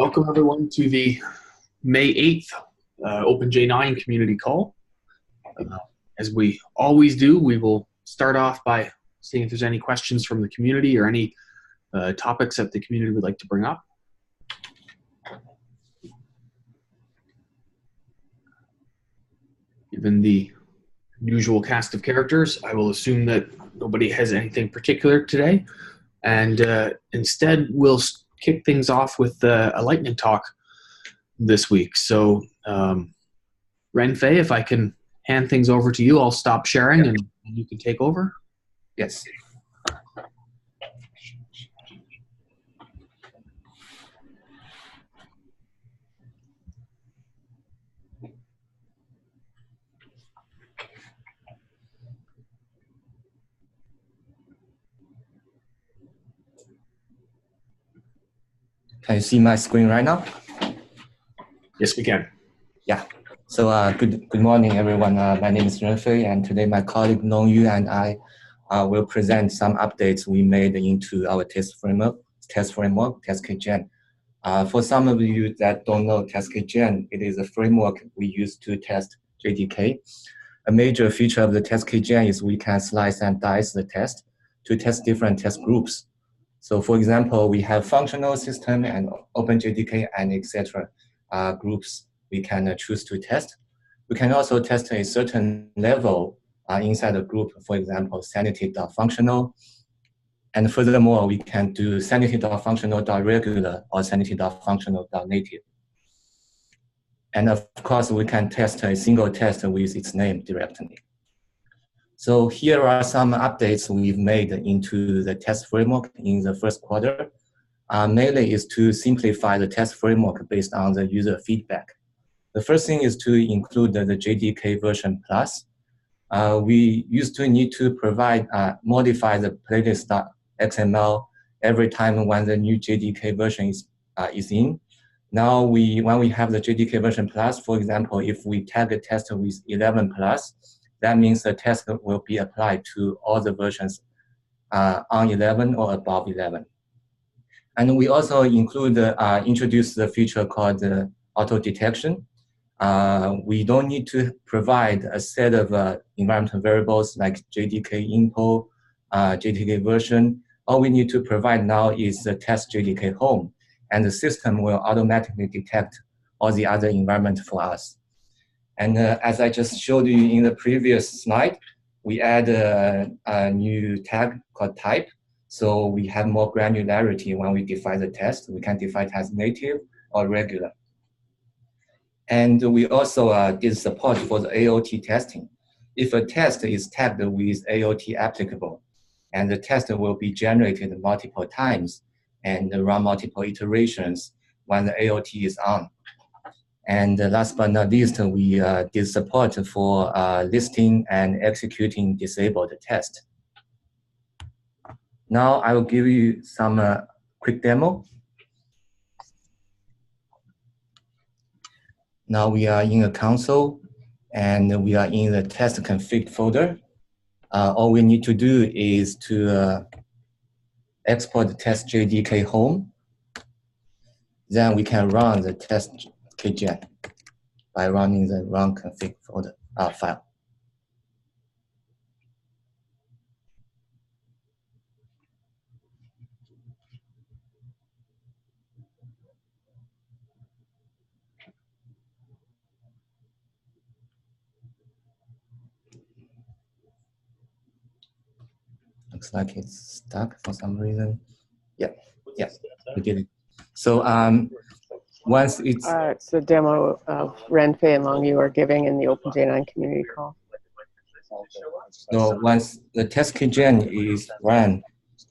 Welcome everyone to the May 8th OpenJ9 community call. As we always do, we will start off by seeing if there's any questions from the community or any topics that the community would like to bring up. Given the usual cast of characters, I will assume that nobody has anything particular today, and instead we'll kick things off with a lightning talk this week. So Renfei, if I can hand things over to you, I'll stop sharing and you can take over. Yes. Can you see my screen right now? Yes, we can. Yeah. So good morning, everyone. My name is Renfei, and today my colleague Longyu and I will present some updates we made into our test framework, TestKGen. For some of you that don't know TestKGen, it is a framework we use to test JDK. A major feature of the TestKGen is we can slice and dice the test to test different test groups. So for example, we have functional system and OpenJDK and etc. Groups we can choose to test. We can also test a certain level inside a group, for example, sanity.functional. And furthermore, we can do sanity.functional.regular or sanity.functional.native. And of course, we can test a single test with its name directly. So here are some updates we've made into the test framework in the first quarter. Mainly is to simplify the test framework based on the user feedback. The first thing is to include the JDK version plus. We used to need to modify the playlist.xml every time when the new JDK version is in. Now when we have the JDK version plus, for example, if we tag a test with 11 plus, that means the test will be applied to all the versions on 11 or above 11. And we also introduce the feature called auto detection. We don't need to provide a set of environmental variables like JDK info, JDK version. All we need to provide now is the test JDK home, and the system will automatically detect all the other environment for us. And as I just showed you in the previous slide, we add a new tag called type. So we have more granularity when we define the test. We can define it as native or regular. And we also did support for the AOT testing. If a test is tagged with AOT applicable, and the test will be generated multiple times and run multiple iterations when the AOT is on. And last but not least, we did support for listing and executing disabled test. Now I will give you some quick demo. Now we are in a console and we are in the test config folder. All we need to do is to export the test JDK home. Then we can run the test KGen by running the run config folder file. Looks like it's stuck for some reason. Yeah, we did it. So once it's it's a demo of Renfei and Longyu are giving in the OpenJ9 community call. So once the test KGen is run,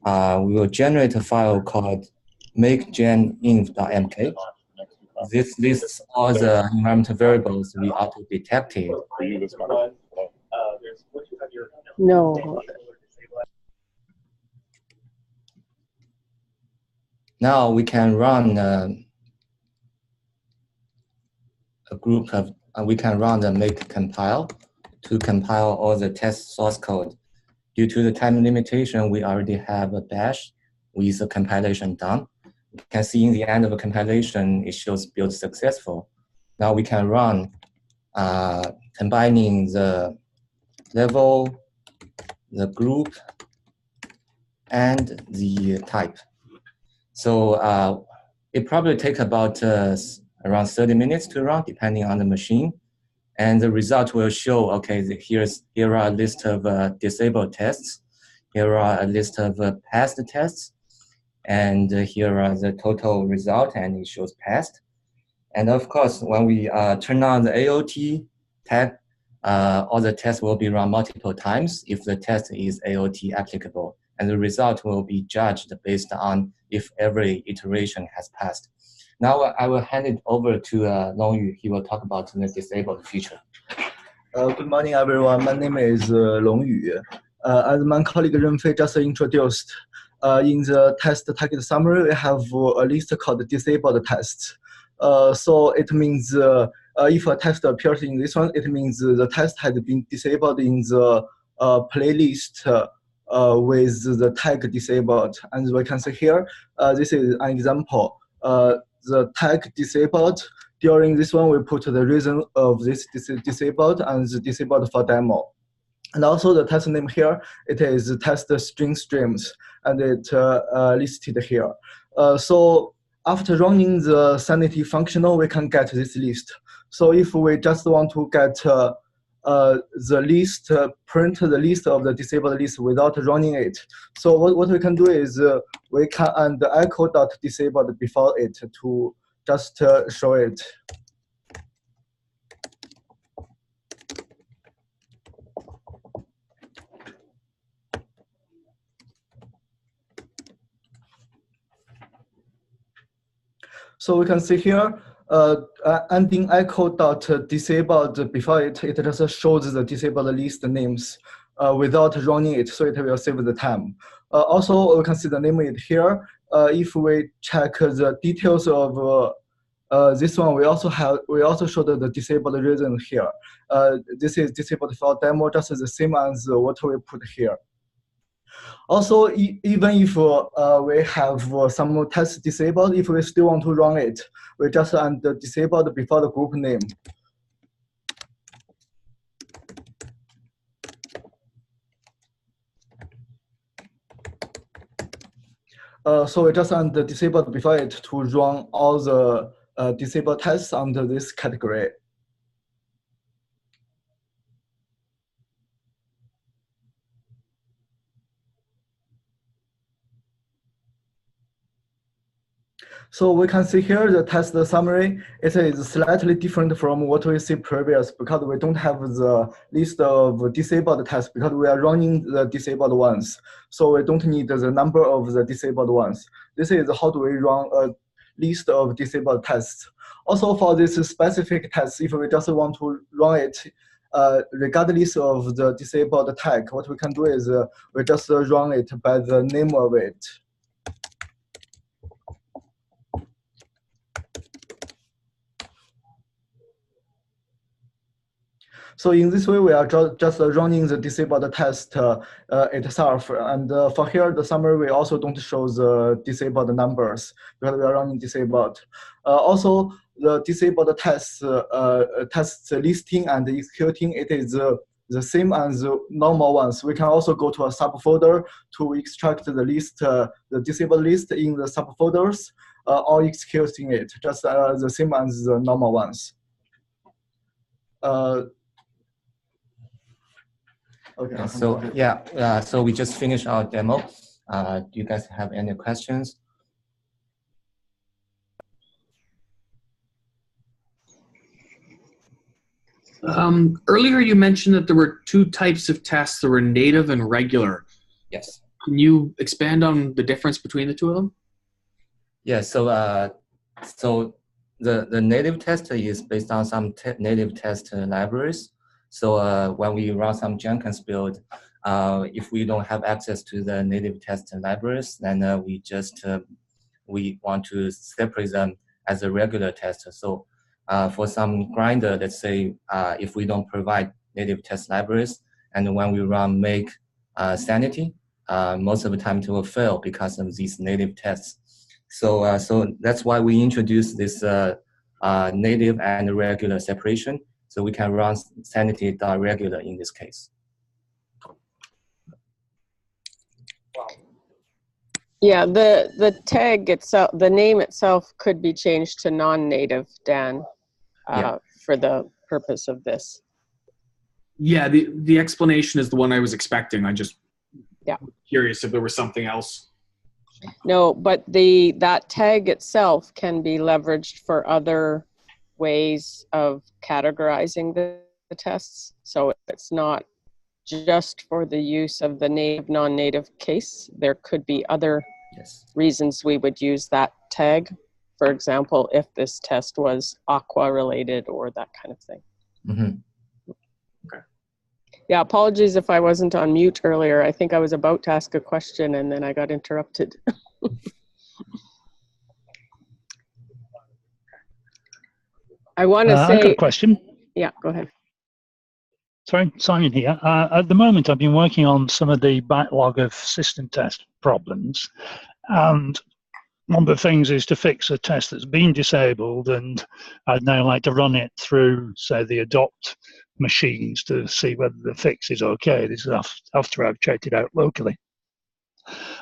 we will generate a file called makegeninf.mk. This lists all the environmental variables we auto detected. No. Now we can run a group of, we can run the make compile to compile all the test source code. Due to the time limitation, we already have a bash with the compilation done. you can see in the end of the compilation, it shows build successful. Now we can run combining the level, the group, and the type. So it probably take about around 30 minutes to run, depending on the machine. And the result will show, okay, here are a list of disabled tests. Here are a list of passed tests. And here are the total result, and it shows passed. And of course, when we turn on the AOT tag, all the tests will be run multiple times if the test is AOT applicable. And the result will be judged based on if every iteration has passed. Now I will hand it over to Longyu. He will talk about the disabled feature. Good morning, everyone. My name is Longyu. As my colleague Renfei just introduced, in the test target summary, we have a list called disabled tests. So it means if a test appears in this one, it means the test has been disabled in the playlist with the tag disabled. And we can see here, this is an example. The tag disabled, during this one, we put the reason of this disabled and the disabled for demo. And also the test name here, it is test string streams, and it listed here. So after running the sanity functional, we can get this list. So if we just want to get the list, print the list of the disabled list without running it. So what we can do is we can add echo.disabled before it to just show it. So we can see here, ending echo.disabled before it just shows the disabled list names without running it, so it will save the time. Also, we can see the name it here. If we check the details of this one, we also showed the disabled reason here. This is disabled for demo, just the same as what we put here. Also, even if we have some tests disabled, if we still want to run it, we just add the disabled before the group name. So we just add the disabled before it to run all the disabled tests under this category. So we can see here the test summary. It is slightly different from what we see previous because we don't have the list of disabled tests because we are running the disabled ones. So we don't need the number of the disabled ones. This is how do we run a list of disabled tests. Also for this specific test, if we just want to run it regardless of the disabled tag, what we can do is we just run it by the name of it. So in this way, we are just running the disabled test itself. And for here, the summary, we also don't show the disabled numbers because we are running disabled. Also, the disabled tests listing and executing, it is the same as the normal ones. We can also go to a subfolder to extract the list, the disabled list in the subfolders, or executing it, just the same as the normal ones. Okay. So we just finished our demo. Do you guys have any questions? Earlier you mentioned that there were two types of tests. There were native and regular. Yes. Can you expand on the difference between the two of them? Yeah, so the native test is based on some native test libraries. So when we run some Jenkins build, if we don't have access to the native test libraries, then we want to separate them as a regular test. So for some grinder, let's say if we don't provide native test libraries, and when we run make sanity, most of the time it will fail because of these native tests. So that's why we introduced this native and regular separation. So we can run sanity.regular in this case. Yeah, the tag itself, the name itself could be changed to non-native, Dan, for the purpose of this. Yeah, the explanation is the one I was expecting. I just was curious if there was something else. No, but that tag itself can be leveraged for other ways of categorizing the tests. So it's not just for the use of the native, non-native case. There could be other reasons we would use that tag. For example, if this test was aqua related or that kind of thing. Mm-hmm. Okay. Yeah, apologies if I wasn't on mute earlier. I think I was about to ask a question and then I got interrupted. I want to say... I've got a question. Yeah, go ahead. Sorry, Simon here. At the moment, I've been working on some of the backlog of system test problems. And one of the things is to fix a test that's been disabled, and I'd now like to run it through, say, the adopt machines to see whether the fix is okay. This is after I've checked it out locally.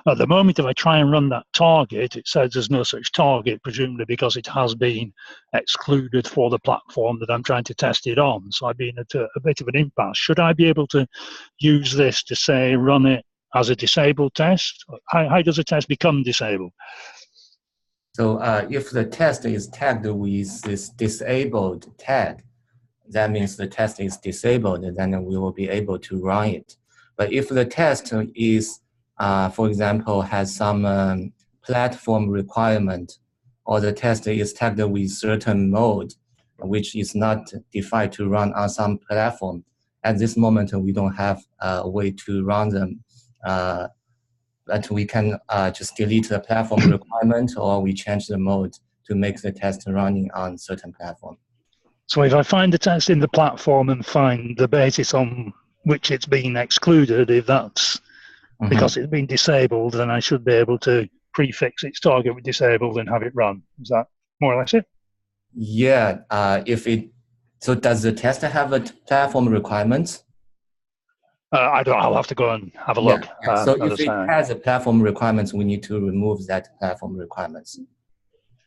At the moment, if I try and run that target, it says there's no such target, presumably because it has been excluded for the platform that I'm trying to test it on. So I've been at a bit of an impasse. Should I be able to use this to, say, run it as a disabled test? How does a test become disabled? So if the test is tagged with this disabled tag, that means the test is disabled, and then we will be able to run it. But if the test is, for example, has some platform requirement, or the test is tagged with certain mode, which is not defined to run on some platform, at this moment we don't have a way to run them. But we can just delete the platform requirement, or we change the mode to make the test running on certain platform. So if I find the test in the platform and find the basis on which it's been excluded, if that's because it's been disabled, then I should be able to prefix its target with disabled and have it run. Is that more or less it? Yeah. So does the test have a platform requirement? I don't. I'll have to go and have a look. Yeah. So if it has a platform requirements, we need to remove that platform requirements.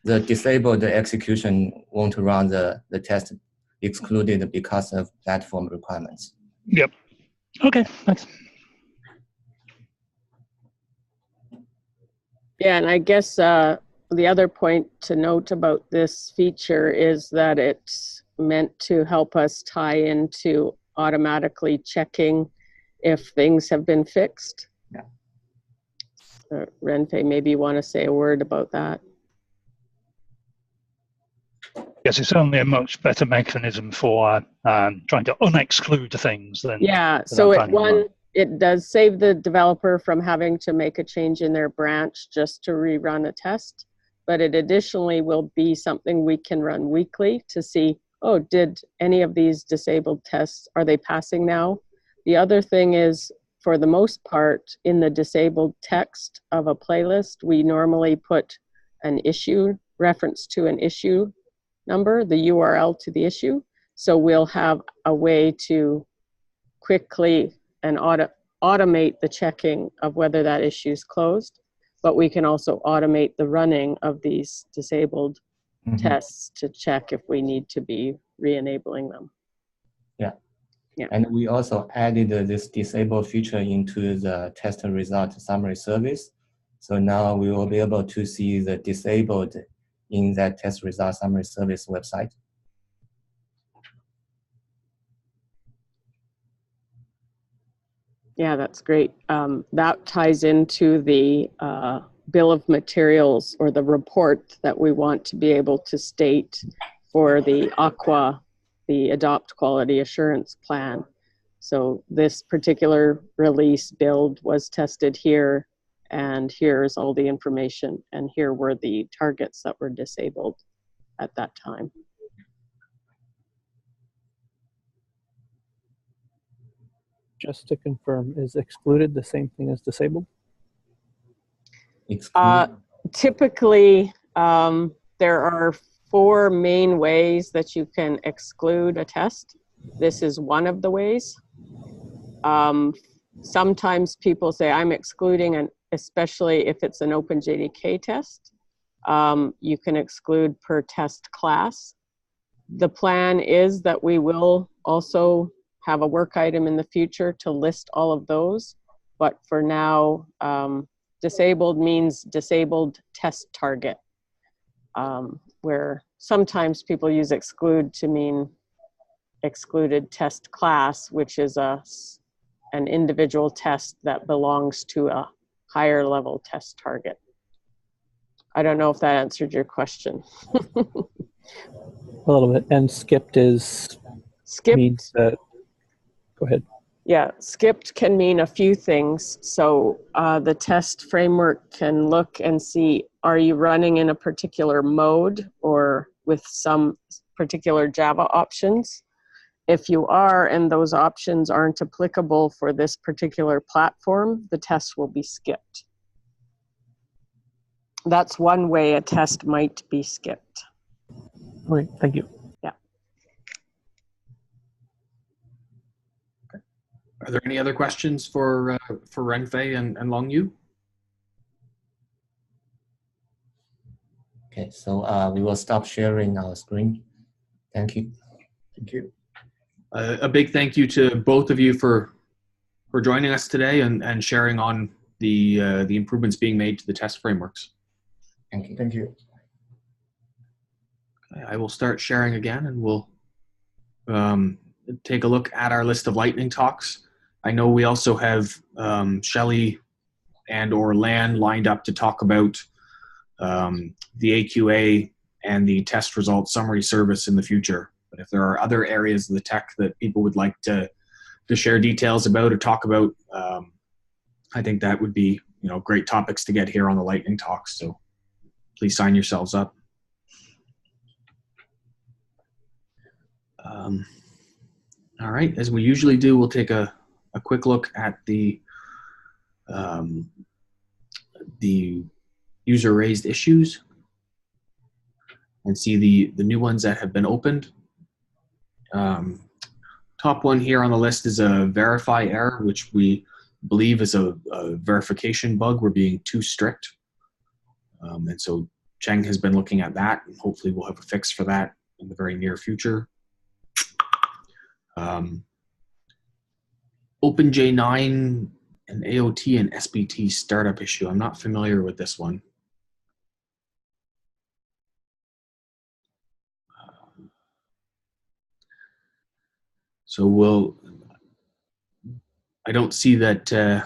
The disabled execution won't run the test excluded because of platform requirements. Yep. Okay, thanks. Yeah, and I guess the other point to note about this feature is that it's meant to help us tie into automatically checking if things have been fixed. Yeah. Renfei, maybe you want to say a word about that. Yes, it's only a much better mechanism for trying to unexclude things than. Yeah, so it does save the developer from having to make a change in their branch just to rerun a test, but it additionally will be something we can run weekly to see, oh, did any of these disabled tests, are they passing now? The other thing is, for the most part, in the disabled text of a playlist, we normally put an issue, reference to an issue number, the URL to the issue. So we'll have a way to quickly and automate the checking of whether that issue is closed, but we can also automate the running of these disabled tests to check if we need to be re-enabling them. Yeah. Yeah. And we also added this disable feature into the test result summary service. So now we will be able to see the disabled in that test result summary service website. Yeah, that's great. That ties into the bill of materials or the report that we want to be able to state for the AQUA, the Adopt Quality Assurance Plan. So this particular release build was tested here, and here's all the information, and here were the targets that were disabled at that time. Just to confirm, is excluded the same thing as disabled? typically, there are 4 main ways that you can exclude a test. This is one of the ways. Sometimes people say, I'm excluding, especially if it's an OpenJDK test. You can exclude per test class. The plan is that we will also have a work item in the future to list all of those. But for now, disabled means disabled test target, where sometimes people use exclude to mean excluded test class, which is an individual test that belongs to a higher level test target. I don't know if that answered your question. A little bit. And skipped means that. Go ahead. Yeah, skipped can mean a few things. So the test framework can look and see, are you running in a particular mode or with some particular Java options? If you are, and those options aren't applicable for this particular platform, the test will be skipped. That's one way a test might be skipped. All right, thank you. Yeah. Are there any other questions for Renfei and Longyu? Okay, so we will stop sharing our screen. Thank you. Thank you. A big thank you to both of you for joining us today and sharing on the improvements being made to the test frameworks. Thank you. Thank you. Okay, I will start sharing again, and we'll take a look at our list of lightning talks. I know we also have Shelley and or Lan lined up to talk about the AQA and the test result summary service in the future. But if there are other areas of the tech that people would like to share details about or talk about, I think that would be great topics to get here on the lightning talks. So please sign yourselves up. All right, as we usually do, we'll take a quick look at the user-raised issues and see the new ones that have been opened. Top one here on the list is a verify error, which we believe is a verification bug. We're being too strict. And so Zhang has been looking at that, and hopefully we'll have a fix for that in the very near future. OpenJ9 and AOT and SBT startup issue. I'm not familiar with this one. So I don't see that, I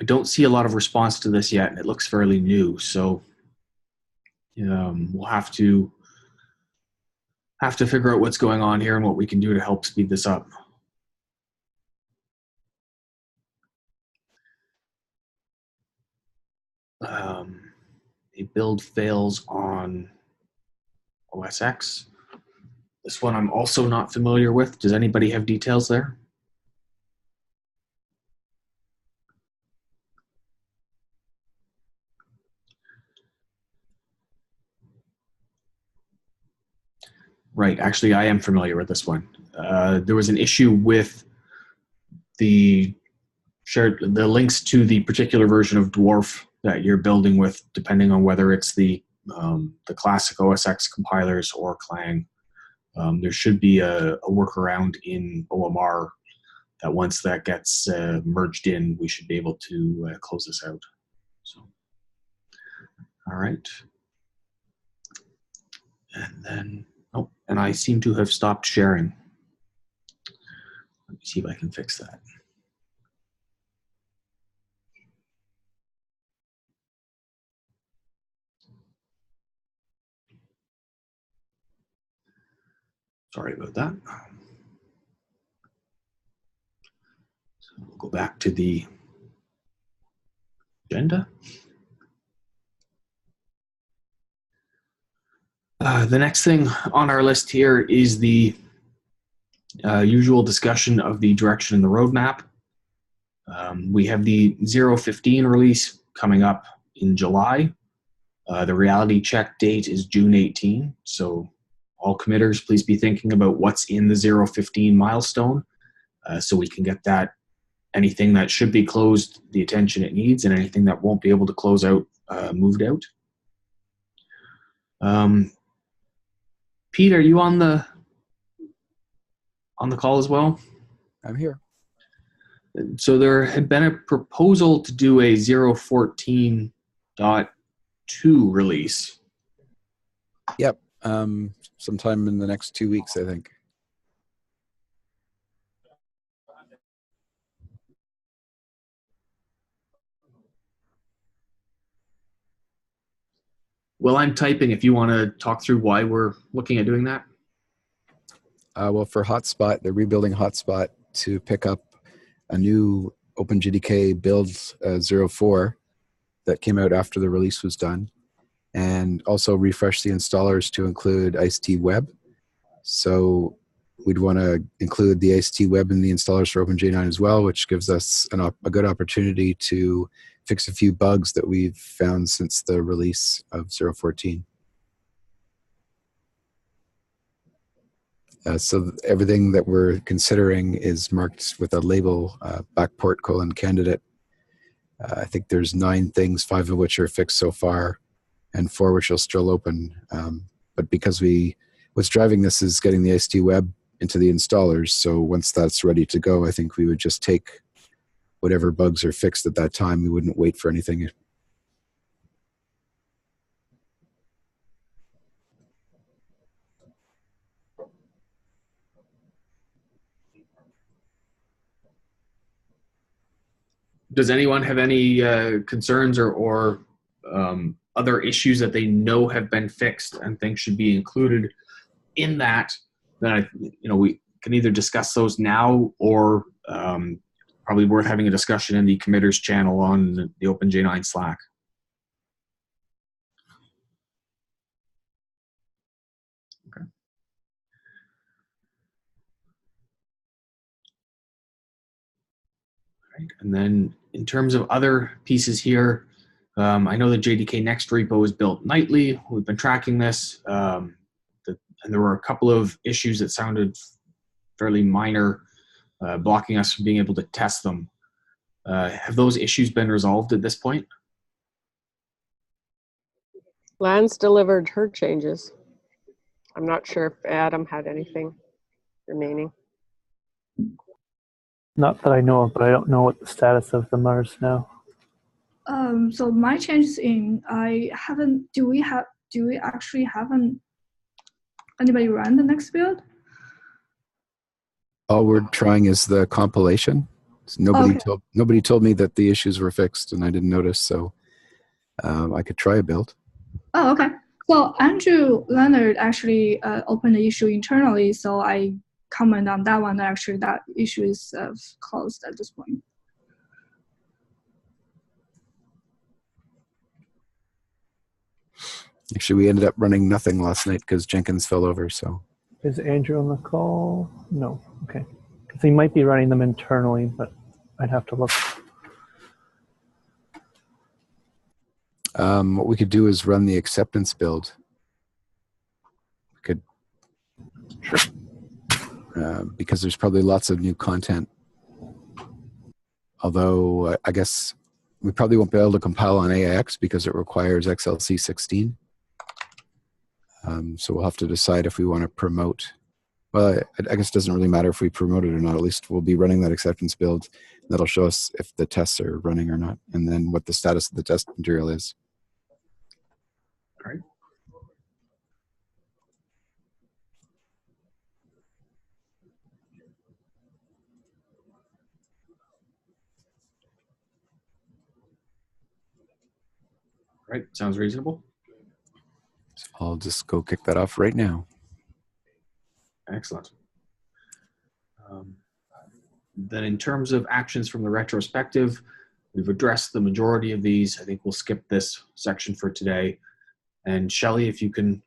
don't see a lot of response to this yet, and it looks fairly new. So we'll have to figure out what's going on here and what we can do to help speed this up. A build fails on OS X. This one I'm also not familiar with. Does anybody have details there? Right, actually I am familiar with this one. There was an issue with the links to the particular version of Dwarf that you're building with, depending on whether it's the classic OS X compilers or Clang. There should be a workaround in OMR that once that gets merged in, we should be able to close this out. So, all right. And then, oh, and I seem to have stopped sharing. Let me see if I can fix that. Sorry about that. So we'll go back to the agenda. The next thing on our list here is the usual discussion of the direction in the roadmap. We have the 0.15 release coming up in July. The reality check date is June 18, so all committers, please be thinking about what's in the 0.15 milestone so we can get that, anything that should be closed, the attention it needs, and anything that won't be able to close out, moved out. Pete, are you on the call as well? I'm here. So there had been a proposal to do a 0.14.2 release. Yep. Sometime in the next 2 weeks, I think. Well, I'm typing if you want to talk through why we're looking at doing that. Well, for Hotspot, they're rebuilding Hotspot to pick up a new OpenJDK build 04 that came out after the release was done, and also refresh the installers to include ICT Web. So we'd want to include the ICT Web in the installers for OpenJ9 as well, which gives us a good opportunity to fix a few bugs that we've found since the release of 0.14. So everything that we're considering is marked with a label, backport : candidate. I think there's 9 things, 5 of which are fixed so far, and 4 which are still open. But because what's driving this is getting the ICT Web into the installers. So once that's ready to go, I think we would just take whatever bugs are fixed at that time. We wouldn't wait for anything. Does anyone have any concerns or other issues that they know have been fixed and think should be included in that? Then we can either discuss those now or probably worth having a discussion in the committers channel on the OpenJ9 Slack. Okay. Right. And then in terms of other pieces here, I know the JDK Next repo is built nightly. We've been tracking this, and there were a couple of issues that sounded fairly minor, blocking us from being able to test them. Have those issues been resolved at this point? Lance delivered her changes. I'm not sure if Adam had anything remaining. Not that I know of, but I don't know what the status of them are now. So my changes I haven't. Do we actually haven't anybody run the next build? All we're trying is the compilation. So nobody told me that the issues were fixed, and I didn't notice. So I could try a build. Oh, okay. So Andrew Leonard actually opened the issue internally, so I comment on that one. Actually, that issue is closed at this point. Actually, we ended up running nothing last night because Jenkins fell over. So Is Andrew on the call? No. Okay. Because he might be running them internally, but I'd have to look. what we could do is run the acceptance build. We could, because there's probably lots of new content. Although I guess we probably won't be able to compile on AIX because it requires XLC 16. So we'll have to decide if we want to promote. Well, I guess it doesn't really matter if we promote it or not. At least we'll be running that acceptance build. That'll show us if the tests are running or not, and then what the status of the test material is. All right. Right, sounds reasonable. So I'll just go kick that off right now. Excellent. Then in terms of actions from the retrospective, we've addressed the majority of these. I think we'll skip this section for today. And Shelley, if you can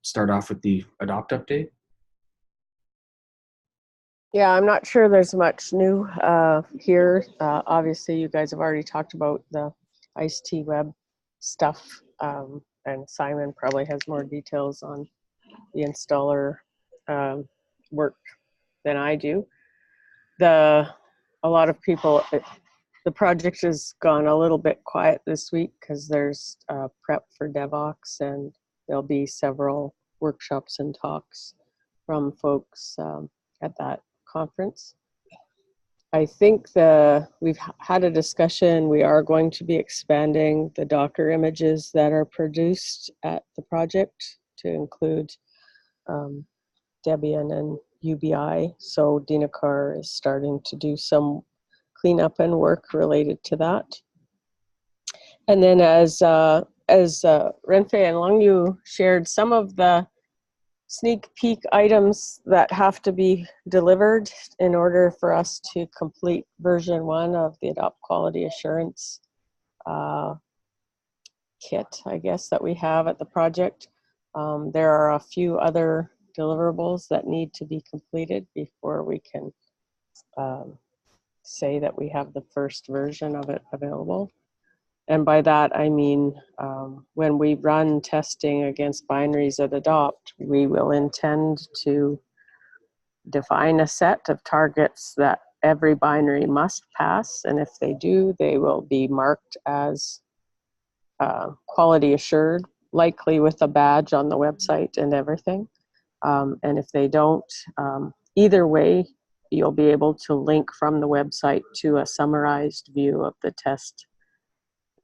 start off with the adopt update. Yeah, I'm not sure there's much new here. Obviously, you guys have already talked about the ICE-T web stuff, and Simon probably has more details on the installer work than I do. A lot of people, the project has gone a little bit quiet this week because there's prep for DevOps, and there'll be several workshops and talks from folks at that conference. I think we've had a discussion. We are going to be expanding the Docker images that are produced at the project to include Debian and UBI. So Dinakar is starting to do some cleanup and work related to that. And then as Renfei and Longyu shared, some of the sneak peek items that have to be delivered in order for us to complete version 1 of the Adopt Quality Assurance kit, I guess, that we have at the project. There are a few other deliverables that need to be completed before we can say that we have the first version of it available. And by that, I mean, when we run testing against binaries at Adopt, we will intend to define a set of targets that every binary must pass. And if they do, they will be marked as quality assured, likely with a badge on the website and everything. And if they don't, either way, you'll be able to link from the website to a summarized view of the test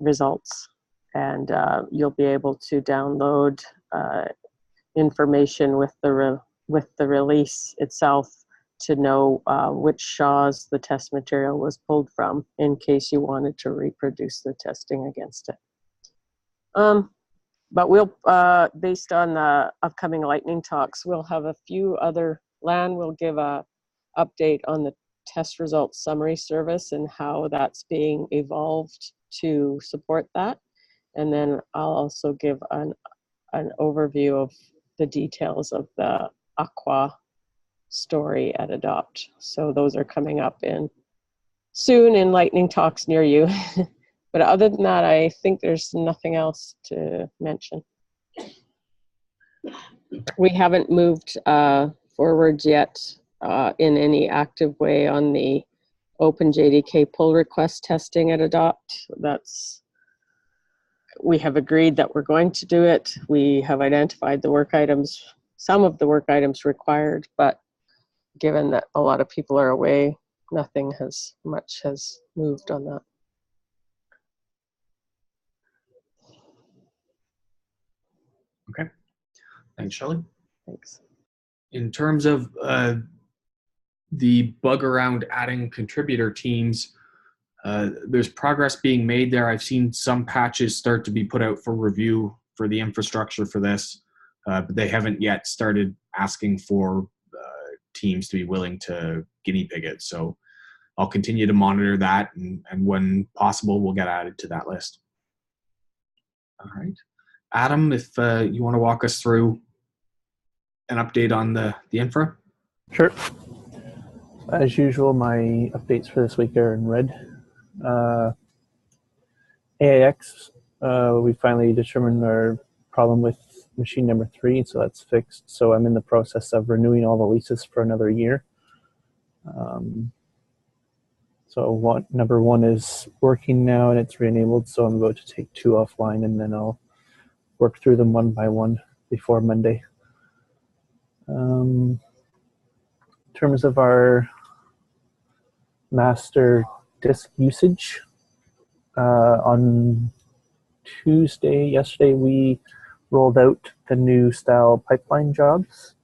results, and you'll be able to download information with the release itself to know which SHAs the test material was pulled from in case you wanted to reproduce the testing against it. But we'll, based on the upcoming lightning talks, we'll have a few other, Lan will give a update on the test results summary service and how that's being evolved to support that. And then I'll also give an overview of the details of the Aqua story at Adopt. So those are coming up soon in lightning talks near you. But other than that, I think there's nothing else to mention. We haven't moved forward yet in any active way on the OpenJDK pull request testing at Adopt. We have agreed that we're going to do it. We have identified the work items, some of the work items required, but given that a lot of people are away, nothing much has moved on that. Okay. Thanks, Shelley. Thanks. In terms of the bug around adding contributor teams, there's progress being made there. I've seen some patches start to be put out for review for the infrastructure for this, but they haven't yet started asking for teams to be willing to guinea pig it. So I'll continue to monitor that, and when possible, we'll get added to that list. All right. Adam, if you want to walk us through an update on the infra. Sure. As usual, my updates for this week are in red. AIX, we finally determined our problem with machine number 3, so that's fixed. So I'm in the process of renewing all the leases for another year. So number 1 is working now and it's re-enabled, so I'm about to take 2 offline and then I'll work through them one by one before Monday. In terms of our master disk usage, on yesterday, we rolled out the new style pipeline jobs.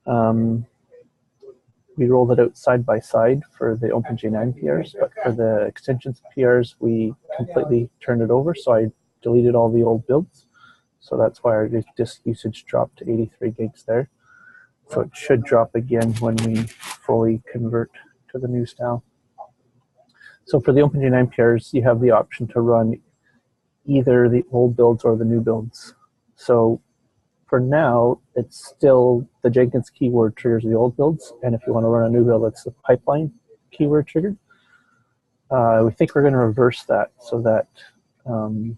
We rolled it out side by side for the OpenJ9 PRs, but for the extensions PRs, we completely turned it over, so I deleted all the old builds. So that's why our disk usage dropped to 83 gigs there. So it should drop again when we fully convert to the new style. So for the OpenJ9 PRs, you have the option to run either the old builds or the new builds. So for now, it's still the Jenkins keyword triggers the old builds, and if you want to run a new build, it's the pipeline keyword triggered. We think we're going to reverse that so that the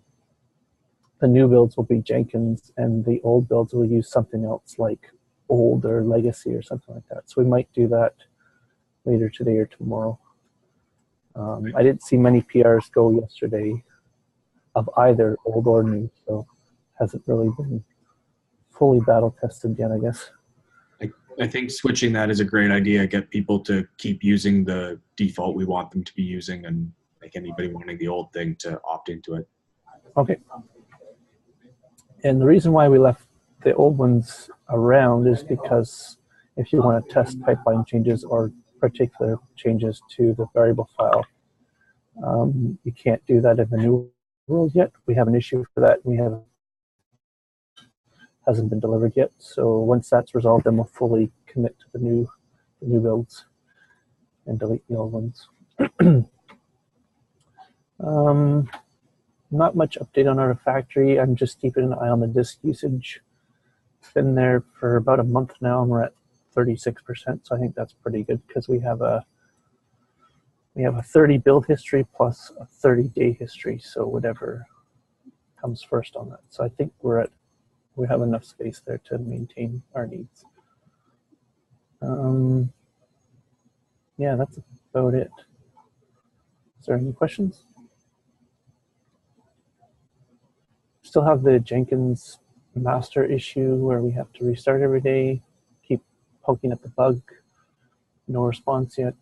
new builds will be Jenkins and the old builds will use something else like old or legacy or something like that. So we might do that later today or tomorrow. I didn't see many PRs go yesterday of either old or new, so hasn't really been fully battle tested yet, I guess. I think switching that is a great idea. Get people to keep using the default we want them to be using, and make anybody wanting the old thing to opt into it. Okay. And the reason why we left the old ones around is because if you want to test pipeline changes or particular changes to the variable file, you can't do that in the new world yet. We have an issue for that. Hasn't been delivered yet. So once that's resolved, then we'll fully commit to the new builds and delete the old ones. Not much update on Artifactory. I'm just keeping an eye on the disk usage. It's been there for about a month now, and we're at 36%. So I think that's pretty good because we have a 30 build history plus a 30-day history. So whatever comes first on that. So I think we have enough space there to maintain our needs. Yeah, that's about it. Is there any questions? Still have the Jenkins master issue where we have to restart every day, keep poking at the bug, no response yet.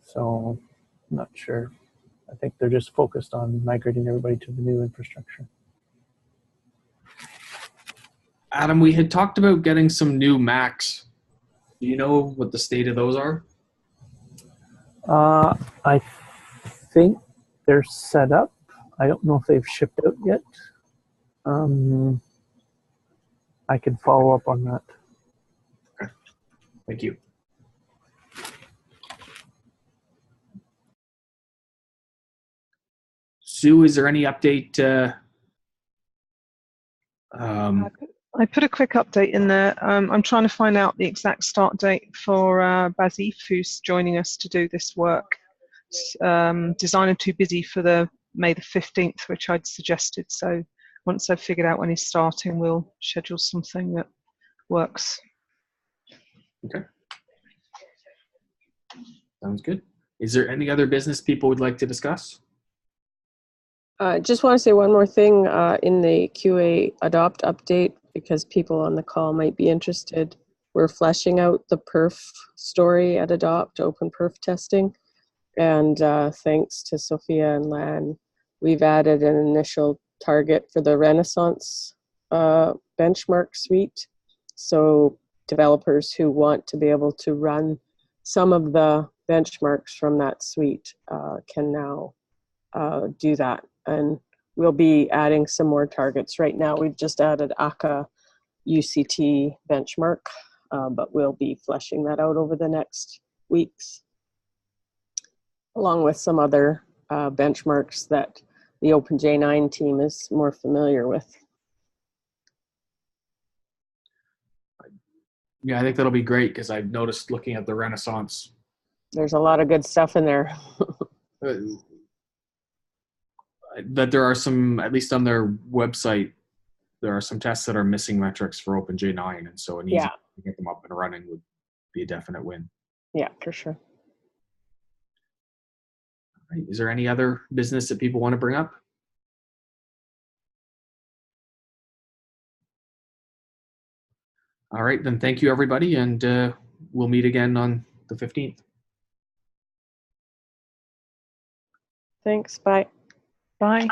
So I'm not sure. I think they're just focused on migrating everybody to the new infrastructure. Adam, we had talked about getting some new Macs. Do you know what the state of those are? I think they're set up. I don't know if they've shipped out yet. I can follow up on that. Okay. Thank you. Sue, is there any update? I put a quick update in there. I'm trying to find out the exact start date for Bazif, who's joining us to do this work. Designer too busy for the May the 15th, which I'd suggested. So once I've figured out when he's starting, we'll schedule something that works. Okay. Sounds good. Is there any other business people would like to discuss? Just want to say one more thing in the QA adopt update, because people on the call might be interested. We're fleshing out the perf story at adopt, open perf testing. And thanks to Sophia and Lan, we've added an initial target for the Renaissance benchmark suite. So developers who want to be able to run some of the benchmarks from that suite can now do that. And we'll be adding some more targets. Right now, we've just added ACA UCT benchmark, but we'll be fleshing that out over the next weeks, along with some other benchmarks that the OpenJ9 team is more familiar with. Yeah, I think that'll be great because I've noticed looking at the Renaissance. There's a lot of good stuff in there. That there are some, at least on their website, there are some tests that are missing metrics for OpenJ9, and so an easy way to get them up and running would be a definite win. Yeah, for sure. All right. Is there any other business that people want to bring up? All right, then thank you, everybody, and we'll meet again on the 15th. Thanks, bye. Bye.